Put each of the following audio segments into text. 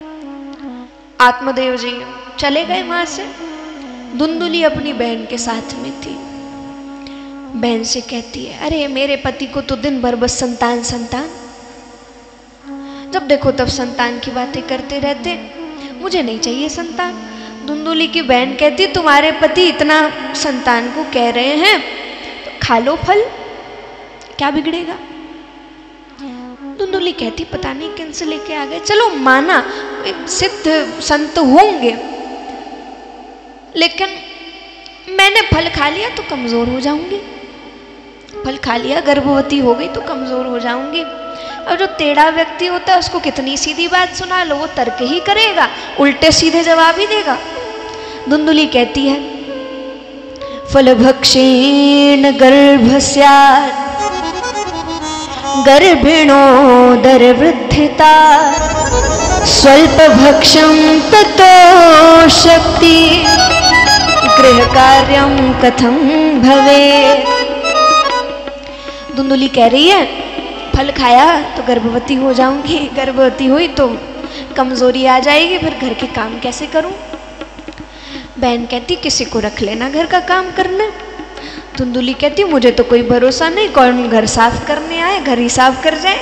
आत्मदेव जी चले गए वहां से। धुंधुली अपनी बहन के साथ में थी। बहन से कहती है, अरे मेरे पति को तो दिन भर बस संतान संतान, जब देखो तब संतान की बातें करते रहते, मुझे नहीं चाहिए संतान। धुंधुली की बहन कहती, तुम्हारे पति इतना संतान को कह रहे हैं तो खा लो फल, क्या बिगड़ेगा। धुंधुली कहती, पता नहीं किन से लेके आ गए, चलो माना एक सिद्ध संत होंगे, लेकिन मैंने फल खा लिया तो कमजोर हो जाऊंगी, फल खा लिया गर्भवती हो गई तो कमजोर हो जाऊंगी। और जो टेढ़ा व्यक्ति होता है उसको कितनी सीधी बात सुना लो, वो तर्क ही करेगा, उल्टे सीधे जवाब ही देगा। धुंधुली कहती है, फल भक्षेण गर्भस्यात् गर्भिणोदर वृद्धिता स्वल्प भक्षम ततो शक्ति गृह कार्यम कथम भवे। धुंधुली कह रही है, फल खाया तो गर्भवती हो जाऊंगी, गर्भवती हुई तो कमजोरी आ जाएगी, फिर घर के काम कैसे करूं। बहन कहती, किसी को रख लेना घर का काम करने। धुंधुली कहती, मुझे तो कोई भरोसा नहीं, कौन घर साफ करने आए घर ही साफ कर जाए,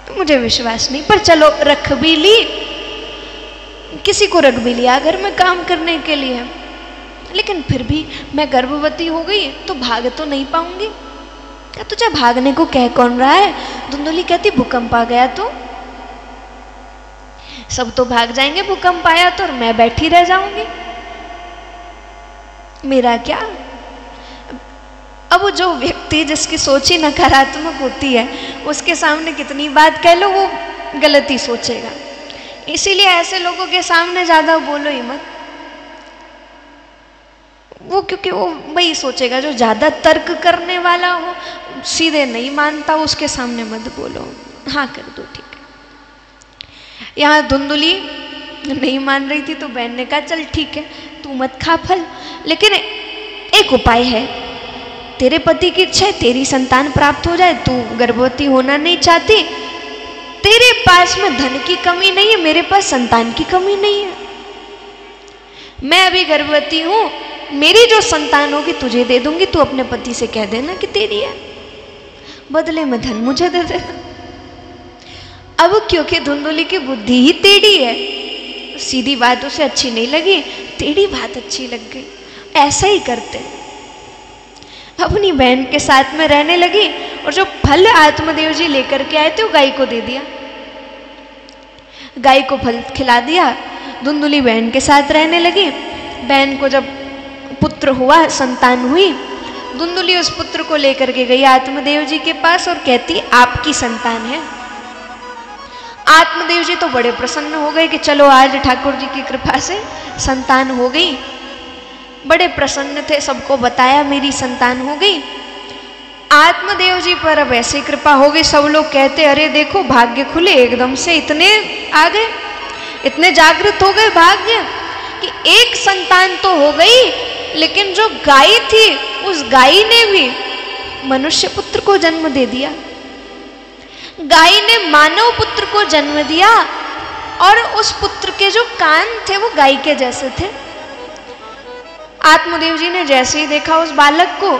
तो मुझे विश्वास नहीं। पर चलो रख भी ली, किसी को रख भी लिया घर में काम करने के लिए, लेकिन फिर भी मैं गर्भवती हो गई तो भाग तो नहीं पाऊंगी। क्या तुझे भागने को कह कौन रहा है। धुंधुली कहती, भूकंप आ गया तो सब तो भाग जाएंगे, भूकंप आया तो और मैं बैठी रह जाऊंगी, मेरा क्या। अब वो जो व्यक्ति जिसकी सोच ही नकारात्मक होती है, उसके सामने कितनी बात कह लो वो गलत ही सोचेगा। इसीलिए ऐसे लोगों के सामने ज्यादा बोलो ही मत, वो क्योंकि वो वही सोचेगा। जो ज्यादा तर्क करने वाला हो, सीधे नहीं मानता, उसके सामने मत बोलो, हाँ कर दो ठीक है। यहाँ धुंधुली नहीं मान रही थी तो बहन ने कहा, चल ठीक है तू मत खा फल, लेकिन एक उपाय है, तेरे पति की इच्छा है तेरी संतान प्राप्त हो जाए, तू गर्भवती होना नहीं चाहती, तेरे पास में धन की कमी नहीं है, मेरे पास संतान की कमी नहीं है, मैं अभी गर्भवती हूं, मेरी जो संतान होगी तुझे दे दूंगी, तू अपने पति से कह देना कि तेरी है, बदले में धन मुझे दे देना। अब क्योंकि धुंधुली की बुद्धि ही टेढ़ी है, सीधी बात उसे अच्छी नहीं लगी, टेढ़ी बात अच्छी लग गई। ऐसा ही करते, अपनी बहन के साथ में रहने लगी और जो फल आत्मदेव जी लेकर के आए थे वो गाय को दे दिया, गाय को फल खिला दिया। धुंधुली बहन के साथ रहने लगी। बहन को जब पुत्र हुआ, संतान हुई, धुंधुली उस पुत्र को लेकर के गई आत्मदेव जी के पास और कहती, आपकी संतान है। आत्मदेव जी तो बड़े प्रसन्न हो गए कि चलो आज ठाकुर जी की कृपा से संतान हो गई, बड़े प्रसन्न थे, सबको बताया मेरी संतान हो गई। आत्मदेव जी पर अब ऐसी कृपा हो गई, सब लोग कहते, अरे देखो भाग्य खुले एकदम से, इतने आ गए, इतने जागृत हो गए भाग्य कि एक संतान तो हो गई, लेकिन जो गाय थी उस गाय ने भी मनुष्य पुत्र को जन्म दे दिया, गाय ने मानव पुत्र को जन्म दिया, और उस पुत्र के जो कान थे वो गाय के जैसे थे। आत्मदेव जी ने जैसे ही देखा उस बालक को,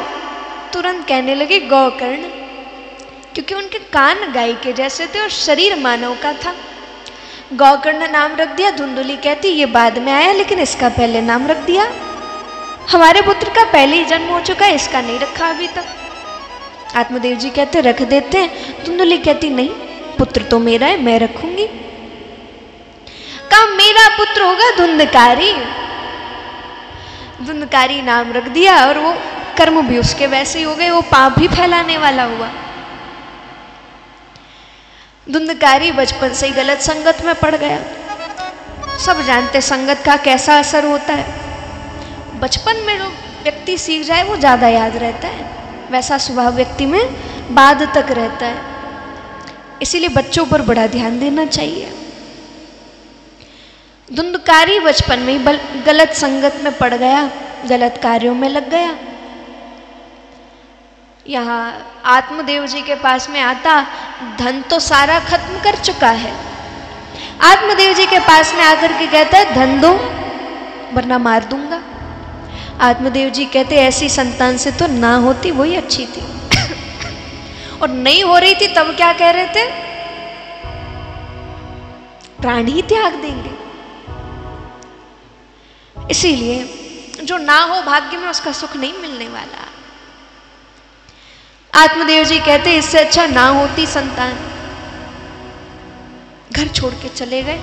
तुरंत कहने लगे गौकर्ण, क्योंकि उनके कान गाय के जैसे थे और शरीर मानव का था। गौकर्ण नाम रख दिया। धुंधुली कहती, ये बाद में आया, लेकिन इसका पहले नाम रख दिया, हमारे पुत्र का पहले ही जन्म हो चुका है, इसका नहीं रखा अभी तक। आत्मदेव जी कहते, रख देते हैं। धुंधुली कहती, नहीं, पुत्र तो मेरा है, मैं रखूंगी। कहा, मेरा पुत्र होगा धुंधकारी। धुंधकारी नाम रख दिया, और वो कर्म भी उसके वैसे ही हो गए, वो पाप भी फैलाने वाला हुआ। धुंधकारी बचपन से ही गलत संगत में पड़ गया। सब जानते संगत का कैसा असर होता है। बचपन में जो व्यक्ति सीख जाए वो ज्यादा याद रहता है, वैसा स्वभाव व्यक्ति में बाद तक रहता है। इसीलिए बच्चों पर बड़ा ध्यान देना चाहिए। धुंधकारी बचपन में ही गलत संगत में पड़ गया, गलत कार्यों में लग गया। यहाँ आत्मदेव जी के पास में आता, धन तो सारा खत्म कर चुका है, आत्मदेव जी के पास में आकर के कहता है धन दो वरना मार दूंगा। आत्मदेव जी कहते ऐसी संतान से तो ना होती वही अच्छी थी। और नहीं हो रही थी तब क्या कह रहे थे, प्राण ही त्याग देंगे। इसीलिए जो ना हो भाग्य में उसका सुख नहीं मिलने वाला। आत्मदेव जी कहते इससे अच्छा ना होती संतान। घर छोड़ के चले गए।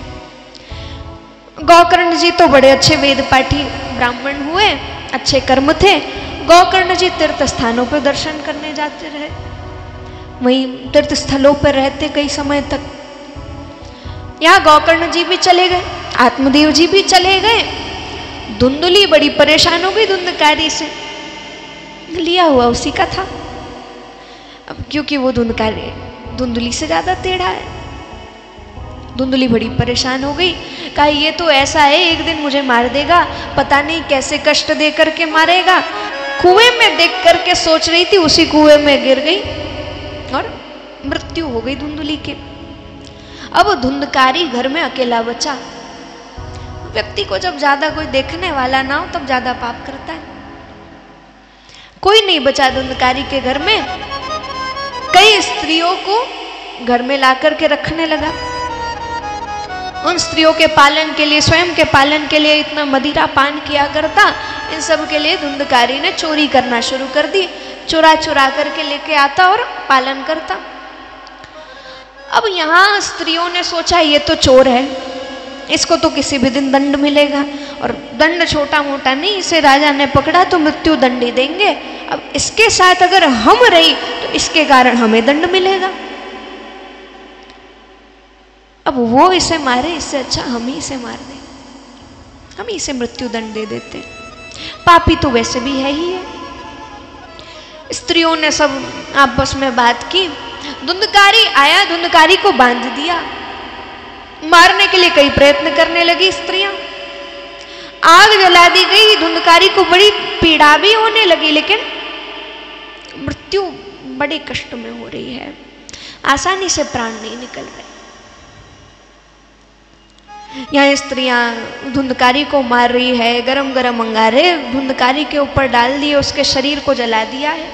गोकर्ण जी तो बड़े अच्छे वेद पाठी ब्राह्मण हुए, अच्छे कर्म थे। गोकर्ण जी तीर्थ स्थानों पर दर्शन करने जाते रहे, वहीं तीर्थ स्थलों पर रहते कई समय तक। यहाँ गोकर्ण जी भी चले गए, आत्मदेव जी भी चले गए। धुंधुली बड़ी परेशान हो गई धुंधकारी से, लिया हुआ उसी का था। अब क्योंकि वो धुंधुली से ज्यादा टेढ़ा है। धुंधुली बड़ी परेशान हो गई, कहा ये तो ऐसा है एक दिन मुझे मार देगा, पता नहीं कैसे कष्ट दे करके मारेगा। कुएं में देख करके सोच रही थी, उसी कुएं में गिर गई और मृत्यु हो गई धुंधुली के। अब धुंधकारी घर में अकेला बचा। व्यक्ति को जब ज्यादा कोई देखने वाला ना हो तब ज्यादा पाप करता है। कोई नहीं बचा धुंधकारी के घर में। कई स्त्रियों को घर में ला करके रखने लगा। उन स्त्रियों के पालन के लिए, स्वयं के पालन के लिए इतना मदिरा पान किया करता। इन सब के लिए धुंधकारी ने चोरी करना शुरू कर दी। चुरा चुरा करके लेके आता और पालन करता। अब यहाँ स्त्रियों ने सोचा ये तो चोर है, इसको तो किसी भी दिन दंड मिलेगा। और दंड छोटा मोटा नहीं, इसे राजा ने पकड़ा तो मृत्यु दंड ही देंगे। अब इसके साथ अगर हम रही तो इसके कारण हमें दंड मिलेगा। अब वो इसे मारे, इससे अच्छा हम ही इसे मार दें, हम ही इसे मृत्यु दंड दे देते। पापी तो वैसे भी है ही है। स्त्रियों ने सब आपस में बात की। धुंधकारी आया, धुंधकारी को बांध दिया। मारने के लिए कई प्रयत्न करने लगी स्त्रियां। आग जला दी गई। धुंधकारी को बड़ी पीड़ा भी होने लगी, लेकिन मृत्यु बड़े कष्ट में हो रही है। आसानी से प्राण नहीं निकल रहे। यहाँ स्त्रियां धुंधकारी को मार रही है। गरम गरम अंगारे धुंधकारी के ऊपर डाल दिए, उसके शरीर को जला दिया है।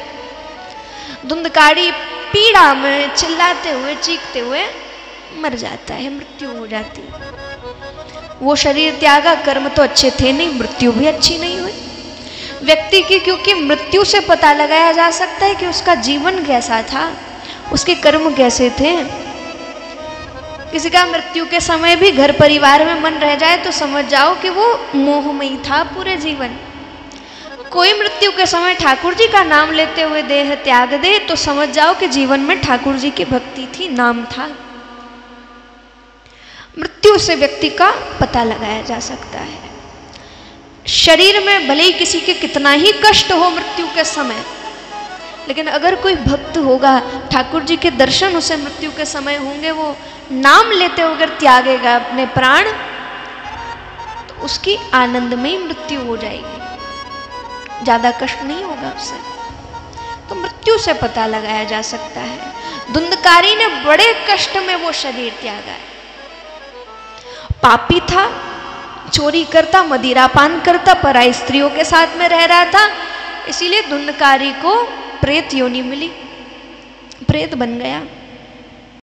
धुंधकारी पीड़ा में चिल्लाते हुए, चीखते हुए मर जाता है, मृत्यु हो जाती है। वो शरीर त्यागा, कर्म तो अच्छे थे नहीं, मृत्यु भी अच्छी नहीं हुई व्यक्ति की। क्योंकि मृत्यु से पता लगाया जा सकता है कि उसका जीवन कैसा था, उसके कर्म कैसे थे। किसी का मृत्यु के समय भी घर परिवार में मन रह जाए तो समझ जाओ कि वो मोहमयी था पूरे जीवन। कोई मृत्यु के समय ठाकुर जी का नाम लेते हुए देह त्याग दे तो समझ जाओ कि जीवन में ठाकुर जी की भक्ति थी, नाम था। मृत्यु से व्यक्ति का पता लगाया जा सकता है। शरीर में भले ही किसी के कितना ही कष्ट हो मृत्यु के समय, लेकिन अगर कोई भक्त होगा, ठाकुर जी के दर्शन उसे मृत्यु के समय होंगे, वो नाम लेते हुए अगर त्यागेगा अपने प्राण, तो उसकी आनंद में ही मृत्यु हो जाएगी, ज्यादा कष्ट नहीं होगा उससे। तो मृत्यु से पता लगाया जा सकता है। धुंधकारी ने बड़े कष्ट में वो शरीर त्यागा है। पापी था, चोरी करता, मदिरा पान करता, पराई स्त्रियों के साथ में रह रहा था। इसीलिए धुंधकारी को प्रेत योनि मिली, प्रेत बन गया।